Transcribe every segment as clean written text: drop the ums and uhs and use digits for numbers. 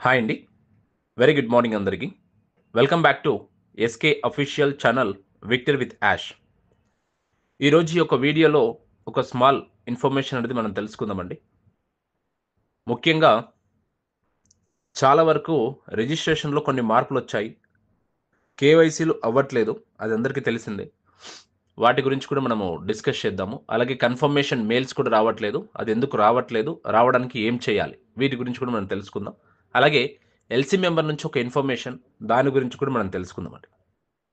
Hi అండి. Very good morning అందరికీ. Welcome back to SK official channel victory with Ash. ఈరోజు ఈ యొక్క వీడియోలో ఒక స్మాల్ ఇన్ఫర్మేషన్ అనేది మనం తెలుసుకుందామండి. ముఖ్యంగా చాలా వరకు రిజిస్ట్రేషన్‌లో కొన్ని మార్పులొచ్చాయి. కేవైసీలు అవ్వట్లేదు. అది అందరికీ తెలిసిందే. వాటి గురించి కూడా మనము డిస్కస్ చేద్దాము. అలాగే కన్ఫర్మేషన్ మెయిల్స్ కూడా రావట్లేదు. అది ఎందుకు రావట్లేదు? రావడానికి ఏం చేయాలి? వీటి గురించి కూడా మనం తెలుసుకుందాం. అలాగే ఎల్సీ మెంబర్ నుంచి ఒక ఇన్ఫర్మేషన్ దాని గురించి కూడా మనం తెలుసుకుందామండి.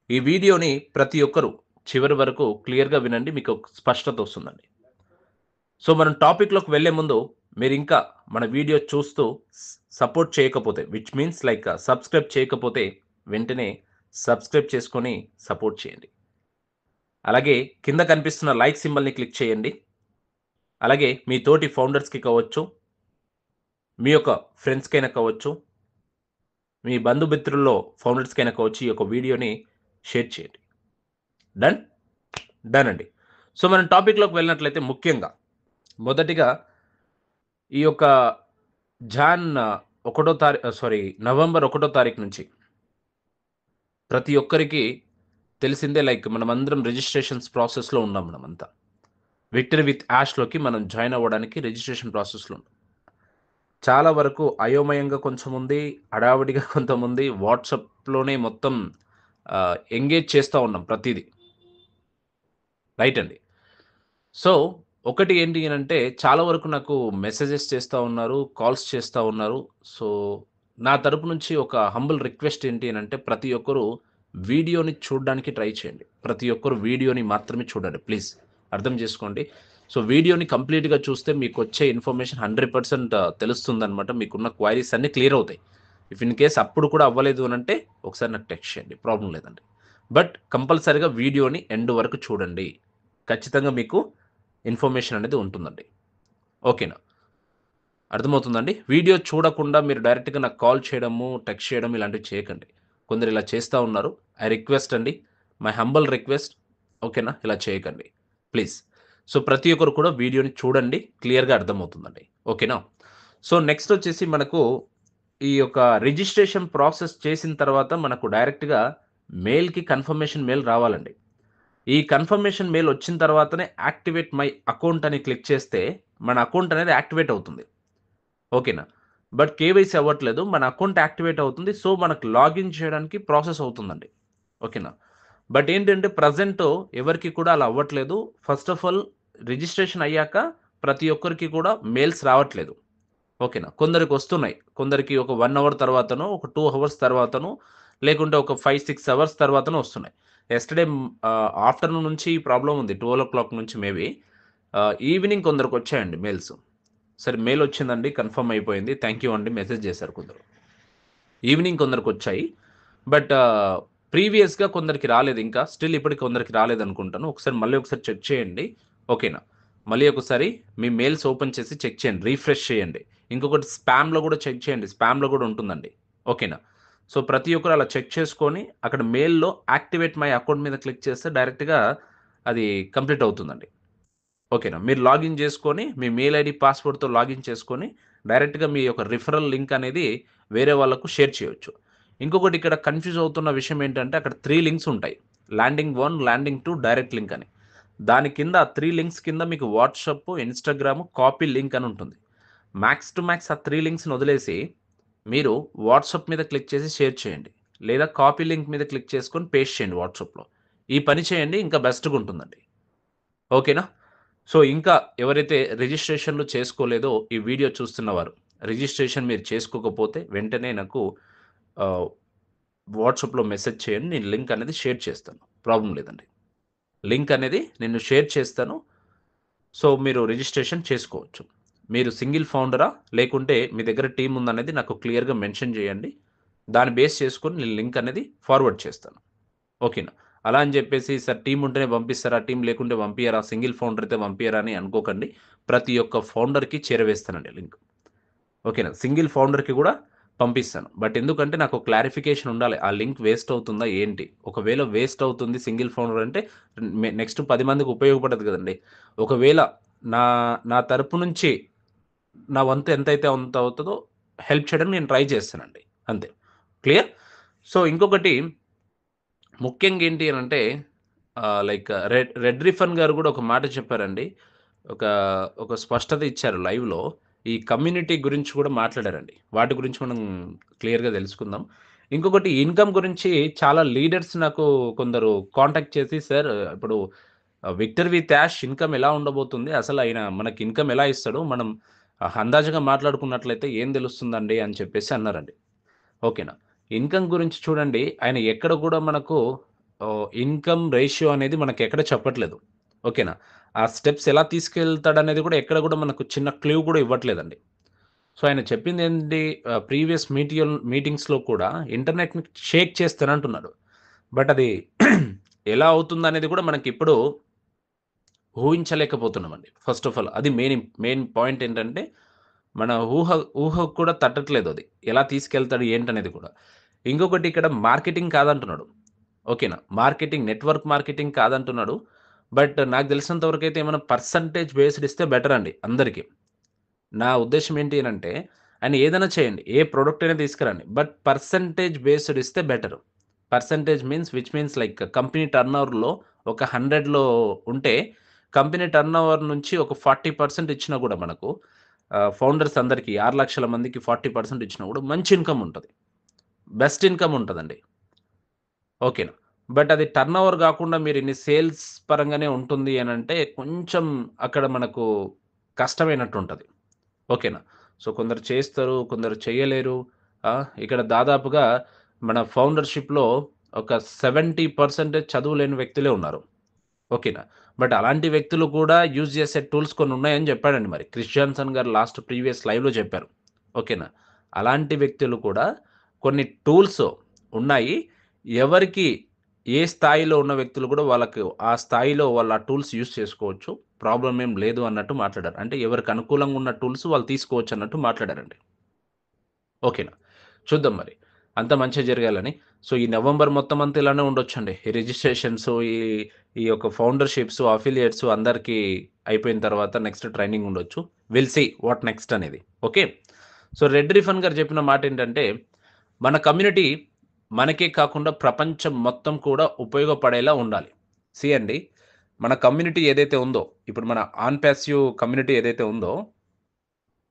ఈ వీడియోని ప్రతి ఒక్కరు చివరి వరకు క్లియర్‌గా వినండి. మీకు ఒక స్పష్టత వస్తుందండి. సో, మనం టాపిక్‌లోకి వెళ్ళే ముందు మీరింకా మన వీడియో చూస్తూ సపోర్ట్ చేయకపోతే విచ్ మీన్స్ లైక్ సబ్స్క్రైబ్ చేయకపోతే వెంటనే సబ్స్క్రైబ్ చేసుకొని సపోర్ట్ చేయండి. అలాగే కింద కనిపిస్తున్న లైక్ సింబల్‌ని క్లిక్ చేయండి. అలాగే మీ తోటి ఫౌండర్స్‌కి కావచ్చు, మీ యొక్క ఫ్రెండ్స్‌కైనా కావచ్చు, మీ బంధుమిత్రుల్లో ఫౌండర్స్‌కైనా కావచ్చు ఈ యొక్క వీడియోని షేర్ చేయండి. డన్? డన్ అండి. సో, మనం టాపిక్‌లోకి వెళ్ళినట్లయితే ముఖ్యంగా మొదటిగా ఈ యొక్క జాన్ నవంబర్ 1 తారీఖు నుంచి ప్రతి ఒక్కరికి తెలిసిందే లైక్ మనమందరం రిజిస్ట్రేషన్స్ ప్రాసెస్‌లో ఉన్నాం మనమంతా. విక్టరీ విత్ యాష్‌లోకి మనం జాయిన్ అవ్వడానికి రిజిస్ట్రేషన్ ప్రాసెస్‌లో ఉన్నాం. చాలా వరకు అయోమయంగా కొంచెం ఉంది. హడావిడిగా కొంతమంది వాట్సాప్‌లోనే మొత్తం ఎంగేజ్ చేస్తా ఉన్నాం ప్రతీదీ. రైట్ అండి. సో, ఒకటి ఏంటి అనంటే చాలా వరకు నాకు మెసేజెస్ చేస్తా ఉన్నారు, కాల్స్ చేస్తా ఉన్నారు. సో, నా తరపు నుంచి ఒక హంబుల్ రిక్వెస్ట్ ఏంటి అనంటే ప్రతి ఒక్కరు వీడియోని చూడడానికి ట్రై చేయండి. ప్రతి ఒక్కరు వీడియోని మాత్రమే చూడండి ప్లీజ్. అర్థం చేసుకోండి. సో, వీడియోని కంప్లీట్‌గా చూస్తే మీకొచ్చే ఇన్ఫర్మేషన్ 100% తెలుస్తుందనమాట. మీకున్న క్వైరీస్ అన్నీ క్లియర్ అవుతాయి. ఇఫ్ ఇన్ కేస్ అప్పుడు కూడా అవ్వలేదు అనంటే ఒకసారి నాకు టెక్స్ట్ చేయండి. ప్రాబ్లమ్ లేదండి. బట్ కంపల్సరీగా వీడియోని ఎండ్ వరకు చూడండి. ఖచ్చితంగా మీకు ఇన్ఫర్మేషన్ అనేది ఉంటుందండి. ఓకేనా? అర్థమవుతుందండి? వీడియో చూడకుండా మీరు డైరెక్ట్‌గా నాకు కాల్ చేయడము, టెక్స్ట్ చేయడం ఇలాంటివి చేయకండి. కొందరు ఇలా చేస్తా ఉన్నారు. ఐ రిక్వెస్ట్ అండి. My humble request. ఓకేనా? ఇలా చేయకండి. ప్లీజ్. సో, ప్రతి ఒక్కరు కూడా వీడియోని చూడండి. క్లియర్‌గా అర్థమవుతుందండి. ఓకేనా? సో, నెక్స్ట్ వచ్చేసి మనకు ఈ యొక్క రిజిస్ట్రేషన్ ప్రాసెస్ చేసిన తర్వాత మనకు డైరెక్ట్‌గా మెయిల్‌కి కన్ఫర్మేషన్ మెయిల్ రావాలండి. ఈ కన్ఫర్మేషన్ మెయిల్ వచ్చిన తర్వాతనే యాక్టివేట్ మై అకౌంట్ అని క్లిక్ చేస్తే మన అకౌంట్ అనేది యాక్టివేట్ అవుతుంది. ఓకేనా? బట్ కేవైసీ అవ్వట్లేదు. మన అకౌంట్ యాక్టివేట్ అవుతుంది. సో, మనకు లాగిన్ చేయడానికి ప్రాసెస్ అవుతుందండి. ఓకేనా? బట్ ఏంటంటే ప్రెజెంట్ ఎవరికీ కూడా అలా అవ్వట్లేదు. ఫస్ట్ ఆఫ్ ఆల్ రిజిస్ట్రేషన్ అయ్యాక ప్రతి ఒక్కరికి కూడా మెయిల్స్ రావట్లేదు. ఓకేనా? కొందరికొస్తున్నాయి. కొందరికి ఒక 1 అవర్ తర్వాతనో, ఒక 2 అవర్స్ తర్వాతనో, లేకుంటే ఒక 5, 6 అవర్స్ తర్వాతనో వస్తున్నాయి. యెస్టర్‌డే ఆఫ్టర్‌నూన్ నుంచి ఈ ప్రాబ్లమ్ ఉంది. 12:00 నుంచి మేబీ. ఈవినింగ్ కొందరికొచ్చాయండి మెయిల్స్. సరే మెయిలొచ్చిందండి. కన్ఫర్మ్ అయిపోయింది. థాంక్ యూ అండి మెసేజ్ చేశారు కొందరు. ఈవినింగ్ కొందరికొచ్చాయి. బట్ ప్రీవియస్‌గా కొందరికి రాలేదింకా. స్టిల్ ఇప్పటికి కొందరికి రాలేదనుకుంటాను. మళ్ళీ ఒకసారి చెక్ చేయండి. ఓకేనా? మళ్ళీ ఒకసారి మీ మెయిల్స్ ఓపెన్ చేసి చెక్ చేయండి. రిఫ్రెష్ చేయండి. ఇంకొకటి స్పామ్‌లో గూడా చెక్ చేయండి. స్పామ్‌లో గూడా ఉంటుందండి. ఓకేనా? సో, ప్రతి ఒక్కరు అలా చెక్ చేసుకొని అక్కడ మెయిల్‌లో యాక్టివేట్ మై అకౌంట్ మీద క్లిక్ చేస్తే డైరెక్ట్‌గా అది కంప్లీట్ అవుతుందండి. ఓకేనా? మీరు లాగిన్ చేసుకొని మీ మెయిల్ ఐడీ, పాస్‌వర్డ్‌తో లాగిన్ చేసుకొని డైరెక్ట్‌గా మీ యొక్క రిఫరల్ లింక్ అనేది వేరే వాళ్ళకు షేర్ చేయొచ్చు. ఇంకొకటి ఇక్కడ కన్‌ఫ్యూజ్ అవుతున్న విషయం ఏంటంటే అక్కడ 3 లింక్స్ ఉంటాయి. ల్యాండింగ్ 1, ల్యాండింగ్ 2, డైరెక్ట్ లింక్ అని. దాని కింద 3 లింక్స్ కింద మీకు వాట్సాప్, ఇన్‌స్టాగ్రామ్, కాపీ లింక్ అని ఉంటుంది. మాక్స్ టు మాక్స్ ఆ 3 లింక్స్‌ని వదిలేసి మీరు వాట్సాప్ మీద క్లిక్ చేసి షేర్ చేయండి. లేదా కాపీ లింక్ మీద క్లిక్ చేసుకొని పేస్ట్ చేయండి వాట్సాప్‌లో. ఈ పని చేయండి ఇంకా బెస్ట్‌గా ఉంటుందండి. ఓకేనా? సో, ఇంకా ఎవరైతే రిజిస్ట్రేషన్‌లు చేసుకోలేదో ఈ వీడియో చూస్తున్నవారు, రిజిస్ట్రేషన్ మీరు చేసుకోకపోతే వెంటనే నాకు ఆహ్, వాట్సాప్‌లో మెసేజ్ చేయండి. నేను లింక్ అనేది షేర్ చేస్తాను. ప్రాబ్లమ్ లేదండి. లింక్ అనేది నేను షేర్ చేస్తాను. సో, మీరు రిజిస్ట్రేషన్ చేసుకోవచ్చు. మీరు సింగిల్ ఫౌండరా? లేకుంటే మీ దగ్గర టీమ్ ఉందనేది నాకు క్లియర్‌గా మెన్షన్ చేయండి. దాన్ని బేస్ చేసుకొని నేను లింక్ అనేది ఫార్వర్డ్ చేస్తాను. ఓకేనా. అలా అని జెప్పేసి సార్ టీమ్ ఉంటేనే పంపిస్తారా? టీమ్ లేకుంటే పంపియరా? సింగిల్ ఫౌండర్ అయితే పంపియరా అని అనుకోకండి. ప్రతి ఒక్క ఫౌండర్‌కి చేరవేస్తానండి లింక్. ఓకేనా. సింగిల్ ఫౌండర్‌కి గూడా పంపిస్తాను. బట్ ఎందుకంటే నాకు క్లారిఫికేషన్ ఉండాలి. ఆ లింక్ వేస్ట్ అవుతుందా ఏంటి? ఒకవేళ వేస్ట్ అవుతుంది సింగిల్ ఫౌండర్ అంటే నెక్స్ట్ 10 మందికి ఉపయోగపడదు గదండీ. ఒకవేళ నా నా తరపు నుంచి నా వంతు ఎంతైతే అంత అవుతదో హెల్ప్ చేయడానికి నేను ట్రై చేస్తానండి. అంతే. క్లియర్? సో, ఇంకొకటి ముఖ్యంగా ఏంటి అనంటే లైక్ రెడ్ రిఫన్ గారు గూడా ఒక మాట చెప్పారండి. ఒక ఒక స్పష్టత ఇచ్చారు లైవ్‌లో. ఈ కమ్యూనిటీ గురించి కూడా మాట్లాడారండి. వాటి గురించి మనం క్లియర్‌గా తెలుసుకుందాం. ఇంకొకటి ఇన్‌కమ్ గురించి చాలా లీడర్స్ నాకు కొందరు కాంటాక్ట్ చేసి, "సార్ ఇప్పుడు 'విక్టర్ విత్ యాష్' ఇన్‌కమ్ ఎలా ఉండబోతుంది? అసలు ఆయన మనకి ఇన్‌కమ్ ఎలా ఇస్తాడు? మనం అందాజుగా మాట్లాడుకున్నట్లయితే ఏం తెలుస్తుందండి?" అని చెప్పేసి అన్నారండి. ఓకేనా. ఇన్‌కమ్ గురించి చూడండి, ఆయన ఎక్కడ కూడా మనకు ఇన్‌కమ్ రేషియో అనేది మనకెక్కడ చెప్పట్లేదు. ఓకేనా. ఆ స్టెప్స్ ఎలా తీసుకెళ్తాడనేది కూడా ఎక్కడ కూడా మనకు చిన్న క్లూ కూడా ఇవ్వట్లేదండి. సో, ఆయన చెప్పిందేంటి ప్రీవియస్ మీటింగ్స్‌లో కూడా ఇంటర్నెట్‌ని షేక్ చేస్తానంటున్నాడు. బట్ అది ఎలా అవుతుందనేది కూడా మనకిప్పుడు ఊహించలేకపోతున్నామండి. ఫస్ట్ ఆఫ్ ఆల్ అది మెయిన్ పాయింట్ ఏంటంటే, మన ఊహకు కూడా తట్టట్లేదు అది. ఎలా తీసుకెళ్తాడు ఏంటనేది కూడా. ఇంకొకటి ఇక్కడ మార్కెటింగ్ కాదంటున్నాడు. ఓకేనా. Network marketing కాదంటున్నాడు. బట్ నాకు తెలిసినంత వరకైతే ఏమైనా పర్సెంటేజ్ బేస్డ్ ఇస్తే బెటర్ అండి అందరికి. నా ఉద్దేశ్యం ఏంటి అనంటే, ఆయన ఏదైనా చేయండి. ఏ ప్రొడక్ట్ అయినా తీసుకురండి. బట్ పర్సెంటేజ్ బేస్డ్ ఇస్తే better. Which means like company టర్నోవర్‌లో ఒక 100లో ఉంటే, కంపెనీ టర్నోవర్ నుంచి ఒక 40% ఇచ్చినా గూడా మనకు ఫౌండర్స్ అందరికి 6,00,000 మందికి 40% ఇచ్చినా గూడా మంచి ఇన్‌కమ్ ఉంటది. బెస్ట్ ఇన్‌కమ్ ఉంటదండి. ఓకేనా. బట్ అది టర్నోవర్ గాకుండా మీరు ఇన్ని సేల్స్ పరంగానే ఉంటుంది అనంటే, కొంచెం అక్కడ మనకు కష్టమైనట్టుంటది. ఓకేనా. సో, కొందరు చేస్తారు, కొందరు చేయలేరు. ఇక్కడ దాదాపుగా మన ఫౌండర్‌షిప్‌లో ఒక 70% చదువు లేని వ్యక్తులే ఉన్నారు. ఓకేనా. బట్ అలాంటి వ్యక్తులు కూడా యూజ్ చేసే టూల్స్ కొన్నున్నాయని చెప్పాడండి మరి. క్రిస్ జాన్సన్ గారు ప్రీవియస్ లైవ్‌లో చెప్పారు. ఓకేనా. అలాంటి వ్యక్తులు కూడా కొన్ని టూల్స్ ఉన్నాయి. ఎవరికి ఏ స్థాయిలో ఉన్న వ్యక్తులు కూడా వాళ్ళకి ఆ స్థాయిలో వాళ్ళు ఆ టూల్స్ యూజ్ చేసుకోవచ్చు. ప్రాబ్లమ్ ఏం లేదు అన్నట్టు మాట్లాడారు. అంటే ఎవరికి అనుకూలంగా ఉన్న టూల్స్ వాళ్ళు తీసుకోవచ్చు అన్నట్టు మాట్లాడారండి. ఓకేనా. చూద్దాం మరి. అంతా మంచిగా జరగాలని. సో, ఈ నవంబర్ మొత్తం అంతా ఇలానే ఉండొచ్చండి. ఈ రిజిస్ట్రేషన్స్, ఈ ఈ యొక్క ఫౌండర్‌షిప్స్, అఫిలియేట్స్ అందరికీ అయిపోయిన తర్వాత నెక్స్ట్ ట్రైనింగ్ ఉండొచ్చు. విల్ సీ వాట్ నెక్స్ట్ అనేది. ఓకే. సో, రెడ్ రిఫన్ గారు చెప్పిన మాటేంటంటే, మన కమ్యూనిటీ మనకే కాకుండా ప్రపంచం మొత్తం కూడా ఉపయోగపడేలా ఉండాలి. సీ అండి, మన కమ్యూనిటీ ఏదైతే ఉందో, ఇప్పుడు మన ఆన్ పాసివ్ కమ్యూనిటీ ఏదైతే ఉందో,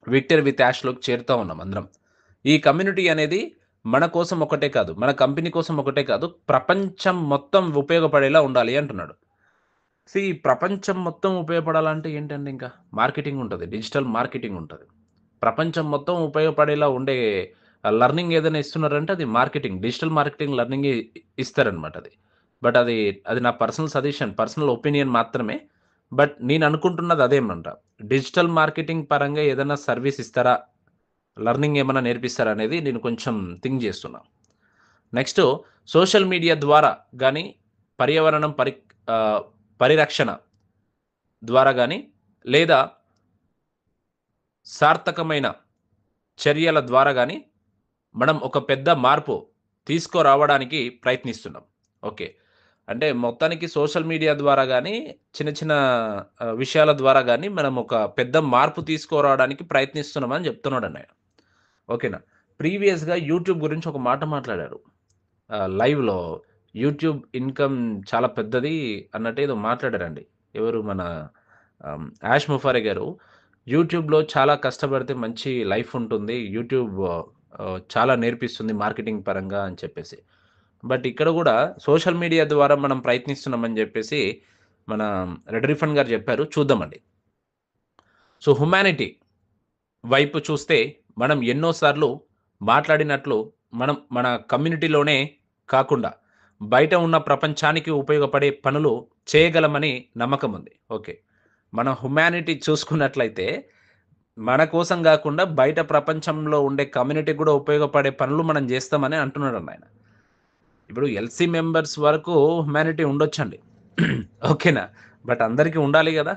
విక్టర్ విత్ యాష్‌లోకి చేరుతా ఉన్నాం అందరం. ఈ కమ్యూనిటీ అనేది మన కోసం ఒకటే కాదు, మన కంపెనీ కోసం ఒకటే కాదు, ప్రపంచం మొత్తం ఉపయోగపడేలా ఉండాలి అంటున్నాడు. ప్రపంచం మొత్తం ఉపయోగపడాలంటే ఏంటండి ఇంకా? మార్కెటింగ్ ఉంటది. డిజిటల్ మార్కెటింగ్ ఉంటది. ప్రపంచం మొత్తం ఉపయోగపడేలా ఉండే లెర్నింగ్ ఏదైనా ఇస్తున్నారంటే అది మార్కెటింగ్. డిజిటల్ మార్కెటింగ్ లెర్నింగే ఇస్తారనమాట అది. బట్ అది నా పర్సనల్ సజెషన్, పర్సనల్ ఒపీనియన్ మాత్రమే. బట్ నేను అనుకుంటున్నది అదేనంట. డిజిటల్ మార్కెటింగ్ పరంగా ఏదైనా సర్వీస్ ఇస్తారా? లెర్నింగ్ ఏమన్నా నేర్పిస్తారా అనేది నేను కొంచెం థింక్ జేస్తున్నా. నెక్స్టు సోషల్ మీడియా ద్వారా గాని, పర్యావరణం ఆహ్, పరిరక్షణ ద్వారా గాని, లేదా సార్థకమైన చర్యల ద్వారా గాని, మనం ఒక పెద్ద మార్పు తీసుకురావడానికి ప్రయత్నిస్తున్నాం. ఓకే. అంటే మొత్తానికి సోషల్ మీడియా ద్వారా గాని, చిన్న చిన్న విషయాల ద్వారా గాని, మనం ఒక పెద్ద మార్పు తీసుకురావడానికి ప్రయత్నిస్తున్నామని చెప్తున్నాడండి ఆయన. ఓకేనా. ప్రీవియస్‌గా యూట్యూబ్ గురించి ఒక మాట మాట్లాడారు. లైవ్‌లో యూట్యూబ్ ఇన్‌కమ్ చాలా పెద్దది అన్నట్టు ఏదో మాట్లాడారండి. ఎవరు మన యాష్ ముఫారే గారు. యూట్యూబ్‌లో చాలా కష్టపడితే మంచి లైఫ్ ఉంటుంది. యూట్యూబ్ చాలా నేర్పిస్తుంది మార్కెటింగ్ పరంగా అని చెప్పేసి. బట్ ఇక్కడ గూడా సోషల్ మీడియా ద్వారా మనం ప్రయత్నిస్తున్నామని జెప్పేసి మన రెడ్ రిఫన్ గారు జెప్పారు. చూద్దామండి. సో, హ్యుమానిటీ వైపు చూస్తే మనం ఎన్నో సార్లు మాట్లాడినట్లు మనం మన కమ్యూనిటీలోనే కాకుండా బయట ఉన్న ప్రపంచానికి ఉపయోగపడే పనులు చేయగలమని నమ్మకం ఉంది. ఓకే. మన హ్యుమానిటీ చూసుకున్నట్లయితే మన కోసం గాకుండా బయట ప్రపంచంలో ఉండే కమ్యూనిటీకి గూడా ఉపయోగపడే పనులు మనం జేస్తామని అంటున్నాడండి ఆయన. ఇప్పుడు ఎల్‌సీ మెంబర్స్ వరకు హ్యుమానిటీ ఉండొచ్చండి. ఓకేనా. బట్ అందరికి ఉండాలి గదా!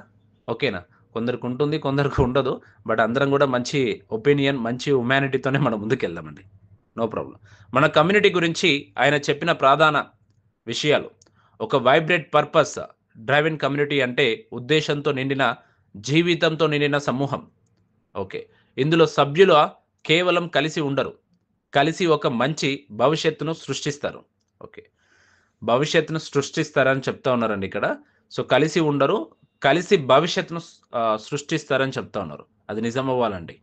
ఓకేనా. కొందరికుంటుంది, కొందరికి ఉండదు. బట్ అందరం గూడా మంచి ఒపీనియన్, మంచి హ్యుమానిటీతోనే మనం ముందుకెళ్దామండి. No problem. మన కమ్యూనిటీ గురించి ఆయన చెప్పిన ప్రధాన విషయాలు. ఒక వైబ్రేట్ పర్పస్ డ్రైవెన్ కమ్యూనిటీ అంటే ఉద్దేశంతో నిండిన, జీవితంతో నిండిన సమూహం. ఓకే. ఇందులో సభ్యుల కేవలం కలిసి ఉండరు. కలిసి ఒక మంచి భవిష్యత్తును సృష్టిస్తారు. ఓకే. భవిష్యత్తును సృష్టిస్తారని చెప్తా ఉన్నారండి ఇక్కడ. సో, కలిసి ఉండరు. కలిసి భవిష్యత్తును సృష్టిస్తారని చెప్తా ఉన్నారు. అది నిజమవ్వాలండి.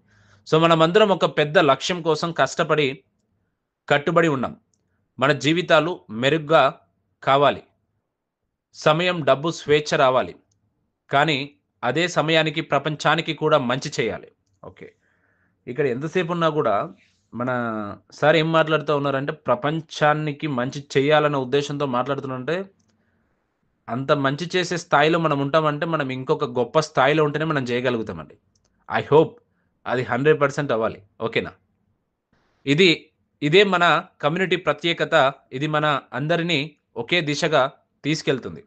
సో, మనమందరం ఒక పెద్ద లక్ష్యం కోసం కష్టపడి, కట్టుబడి ఉన్నాం. మన జీవితాలు మెరుగ్గా కావాలి. సమయం, డబ్బు, స్వేచ్ఛ రావాలి. కానీ అదే సమయానికి ప్రపంచానికి కూడా మంచి చేయాలి. ఓకే. ఇక్కడ ఎంతసేపున్నా గూడా మన సార్ ఏం మాట్లాడుతా ఉన్నారంటే, ప్రపంచానికి మంచి చేయాలన్న ఉద్దేశ్యంతో మాట్లాడుతున్నారంటే, అంత మంచి చేసే స్థాయిలో మనం ఉంటామంటే, మనం ఇంకొక గొప్ప స్థాయిలో ఉంటేనే మనం చేయగలుగుతామండి. ఐ హోప్ అది 100% అవ్వాలి. ఓకేనా? ఇది ఇదే మన కమ్యూనిటీ ప్రత్యేకత. ఇది మన అందరిని ఒకే దిశగా తీసుకెళ్తుంది.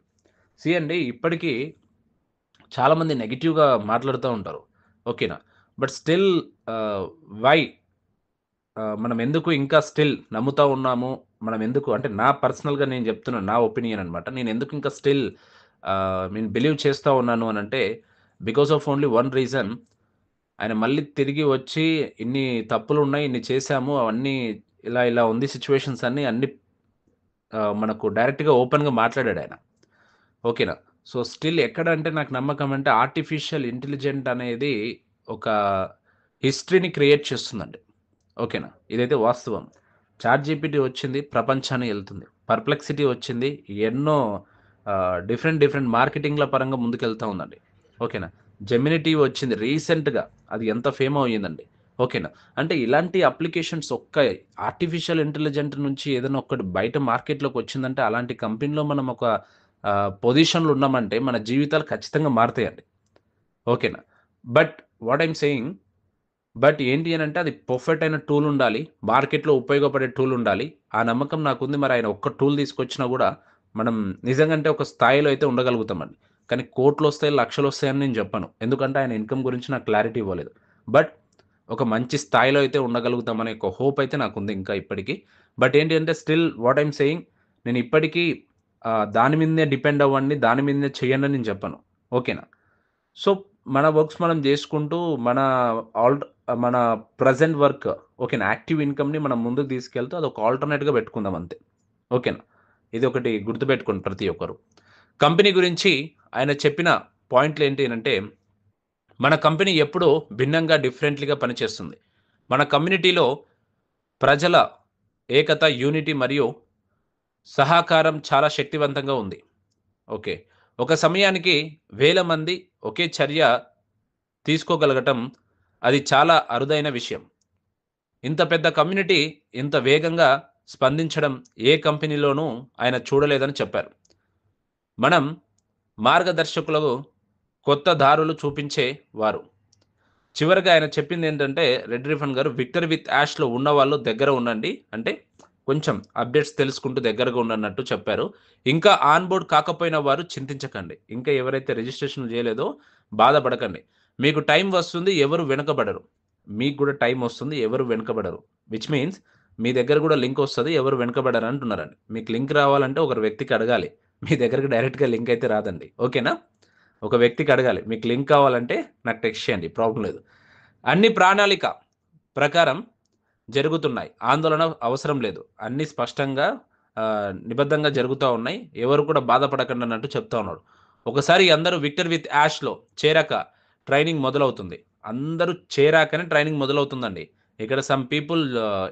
సీ అండి, ఇప్పటికీ చాలామంది నెగెటివ్‌గా మాట్లాడుతా ఉంటారు. ఓకేనా? బట్ స్టిల్ ఆహ్, వై మనం ఎందుకు ఇంకా స్టిల్ నమ్ముతా ఉన్నాము? మనం ఎందుకు అంటే నా పర్సనల్‌గా నేను చెప్తున్నాను. నా ఒపీనియన్ అనమాట. నేను ఎందుకు ఇంకా స్టిల్ నేను బిలీవ్ చేస్తా ఉన్నాను అనంటే, because of only one reason. ఆయన మళ్ళీ తిరిగి వచ్చి ఇన్ని తప్పులున్నాయి, ఇన్ని చేశాము, అవన్నీ ఇలా ఇలా ఉంది సిట్యుయేషన్స్ అన్నీ మనకు డైరెక్ట్‌గా ఓపెన్‌గా మాట్లాడాడాయన. ఓకేనా? సో, స్టిల్ ఎక్కడంటే నాకు నమ్మకం అంటే ఆర్టిఫిషియల్ ఇంటెలిజెంట్ అనేది ఒక హిస్టరీని క్రియేట్ చేస్తుందండి. ఓకేనా? ఇదైతే వాస్తవం. చాట్‌జీపీటీ వచ్చింది, ప్రపంచాన్ని ఏలుతుంది. పర్‌ప్లెక్సిటీ వచ్చింది, ఎన్నో డిఫరెంట్ డిఫరెంట్ మార్కెటింగ్‌ల పరంగా ముందుకెళ్తా ఉందండి. ఓకేనా? జెమినీ వచ్చింది రీసెంట్‌గా. అది ఎంత ఫేమో అయ్యిందండి. ఓకేనా? అంటే ఇలాంటి అప్లికేషన్స్ ఒక్క ఆర్టిఫిషియల్ ఇంటెలిజెంట్ నుంచి ఏదైనా ఒక్కటి బయట మార్కెట్‌లోకి వచ్చిందంటే, అలాంటి కంపెనీలో మనం ఒక పొజిషన్‌లో ఉన్నామంటే, మన జీవితాలు ఖచ్చితంగా మారుతాయండి. ఓకేనా? But what I'm saying, but ఏంటి అనంటే అది పర్ఫెక్ట్ అయిన టూల్ ఉండాలి. మార్కెట్‌లో ఉపయోగపడే టూల్ ఉండాలి. ఆ నమ్మకం నాకుంది. మరి ఆయన ఒక్క టూల్ తీసుకొచ్చినా గూడా మనం నిజంగా అంటే ఒక స్థాయిలో అయితే ఉండగలుగుతామండి. కానీ కోట్లొస్తాయి, లక్షలొస్తాయని నేను చెప్పను. ఎందుకంటే ఆయన ఇన్‌కమ్ గురించి నాకు క్లారిటీ ఇవ్వలేదు. బట్ ఒక మంచి స్థాయిలో అయితే ఉండగలుగుతామనే ఒక హోప్ అయితే నాకుంది ఇంకా ఇప్పటికి. బట్ ఏంటి అంటే స్టిల్ వాట్ ఐయామ్ సేయింగ్, నేను ఇప్పటికీ దాని మీదనే డిపెండ్ అవ్వండి, దాని మీదనే చేయండి అని నేను చెప్పను. ఓకేనా? సో, మన వర్క్స్ మనం జేసుకుంటూ మన ఆల్ట్ మన ప్రెజెంట్ వర్క్ ఓకేనా. యాక్టివ్ ఇన్‌కమ్‌ని మనం ముందుకు తీసుకెళ్తూ అదొక ఆల్టర్‌నేట్‌గా పెట్టుకుందాం అంతే. ఓకేనా. ఇదొకటి గుర్తుపెట్టుకోండి ప్రతి ఒక్కరు. కంపెనీ గురించి ఆయన చెప్పిన పాయింట్‌లేంటి అనంటే, మన కంపెనీ ఎప్పుడూ భిన్నంగా డిఫరెంట్‌లీగా పనిచేస్తుంది. మన కమ్యూనిటీలో ప్రజల ఏకత, యూనిటీ మరియు సహకారం చాలా శక్తివంతంగా ఉంది. ఓకే. ఒక సమయానికి వేల మంది ఒకే చర్య తీసుకోగలగటం అది చాలా అరుదైన విషయం. ఇంత పెద్ద కమ్యూనిటీ ఇంత వేగంగా స్పందించడం ఏ కంపెనీలోనూ ఆయన చూడలేదని చెప్పారు. మనం మార్గదర్శకులకు కొత్త దారులు చూపించే వారు. చివరగా ఆయన చెప్పిందేంటంటే రెడ్ రిఫన్ గారు, విక్టరీ విత్ యాష్‌లో ఉన్నవాళ్ళు దగ్గర ఉండండి. అంటే కొంచెం అప్డేట్స్ తెలుసుకుంటూ దగ్గరగా ఉండన్నట్టు చెప్పారు. ఇంకా ఆన్ బోర్డ్ కాకపోయిన వారు చింతించకండి. ఇంకా ఎవరైతే రిజిస్ట్రేషన్‌లు చేయలేదో బాధపడకండి. మీకు టైం వస్తుంది. ఎవరు వెనకబడరు. మీకు గూడా టైం వస్తుంది. ఎవరు వెనకబడరు. విచ్ మీన్స్ మీ దగ్గర గూడా లింక్ వస్తది. ఎవరు వెనకబడరు అంటున్నారండి. మీకు లింక్ రావాలంటే ఒక వ్యక్తికి అడగాలి. మీ దగ్గరికి డైరెక్ట్‌గా లింక్ అయితే రాదండి. ఓకేనా? ఒక వ్యక్తికి అడగాలి. మీకు లింక్ కావాలంటే నాకు టెక్స్ట్ చేయండి. ప్రాబ్లమ్ లేదు. అన్ని ప్రణాళిక ప్రకారం జరుగుతున్నాయి. ఆందోళన అవసరం లేదు. అన్నీ స్పష్టంగా నిబద్ధంగా జరుగుతా ఉన్నాయి. ఎవరు కూడా బాధపడకండి అన్నట్టు చెప్తా ఉన్నాడు. ఒకసారి అందరూ విక్టర్ విత్ యాష్‌లో చేరాక ట్రైనింగ్ మొదలవుతుంది. అందరూ చేరాకనే ట్రైనింగ్ మొదలవుతుందండి. ఇక్కడ సమ్ పీపుల్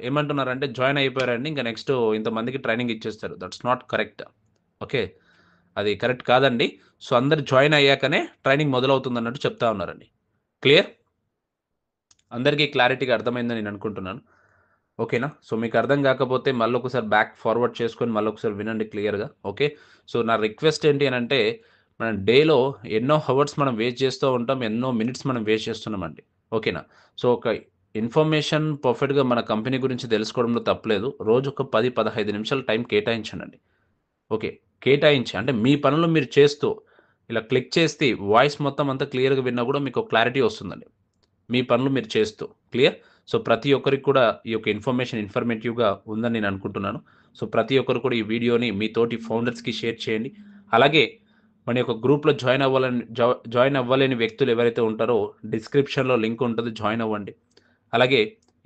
ఏమంటున్నారంటే జాయిన్ అయిపోయారండి. ఇంక నెక్స్ట్ ఇంతమందికి ట్రైనింగ్ ఇచ్చేస్తారు. That's not correct. ఓకే. అది కరెక్ట్ కాదండి. సో, అందరూ జాయిన్ అయ్యాకనే ట్రైనింగ్ మొదలవుతుందన్నట్టు చెప్తా ఉన్నారండి. క్లియర్? అందరికీ క్లారిటీగా అర్థమైందని నేను అనుకుంటున్నాను. ఓకేనా? సో, మీకు అర్థం కాకపోతే మళ్ళొకసారి బ్యాక్ ఫార్వర్డ్ చేసుకొని మళ్ళొకసారి వినండి క్లియర్‌గా. ఓకే. సో, నా రిక్వెస్ట్ ఏంటి అనంటే, మనం డేలో ఎన్నో హవర్స్ మనం వేస్ట్ చేస్తూ ఉంటాం. ఎన్నో మినిట్స్ మనం వేస్ట్ చేస్తున్నామండి. ఓకేనా? సో, ఒక ఇన్ఫర్మేషన్ పర్ఫెక్ట్‌గా మన కంపెనీ గురించి తెలుసుకోవడంలో తప్పులేదు. రోజుకొక 10, 15 నిమిషాలు టైం కేటాయించండి. ఓకే. కేటాయించి అంటే మీ పనులు మీరు చేస్తూ, ఇలా క్లిక్ చేస్తే వాయిస్ మొత్తం అంతా క్లియర్‌గా విన్నా కూడా మీకు క్లారిటీ వస్తుందండి. మీ పనులు మీరు చేస్తూ. క్లియర్? సో, ప్రతి ఒక్కరికి కూడా ఈ యొక్క ఇన్ఫర్మేషన్ ఇన్ఫర్మేటివ్‌గా ఉందని నేను అనుకుంటున్నాను. సో, ప్రతి ఒక్కరు కూడా ఈ వీడియోని మీ తోటి ఫౌండర్స్‌కి షేర్ చేయండి. అలాగే మన యొక్క గ్రూప్‌లో జాయిన్ అవ్వలేని వ్యక్తులు ఎవరైతే ఉంటారో డిస్క్రిప్షన్‌లో లింక్ ఉంటది. జాయిన్ అవ్వండి. అలాగే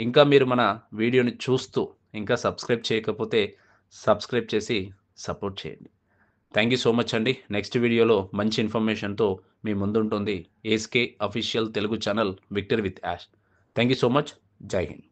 ఇంకా మీరు మన వీడియోని చూస్తూ ఇంకా సబ్స్క్రైబ్ చేయకపోతే సబ్స్క్రైబ్ చేసి సపోర్ట్ చేయండి. థ్యాంక్ యూ సో మచ్ అండి. నెక్స్ట్ వీడియోలో మంచి ఇన్ఫర్మేషన్తో మీ ముందుంటుంది ASK official Telugu channel victory with Yash. Thank you so much. Jai Hind.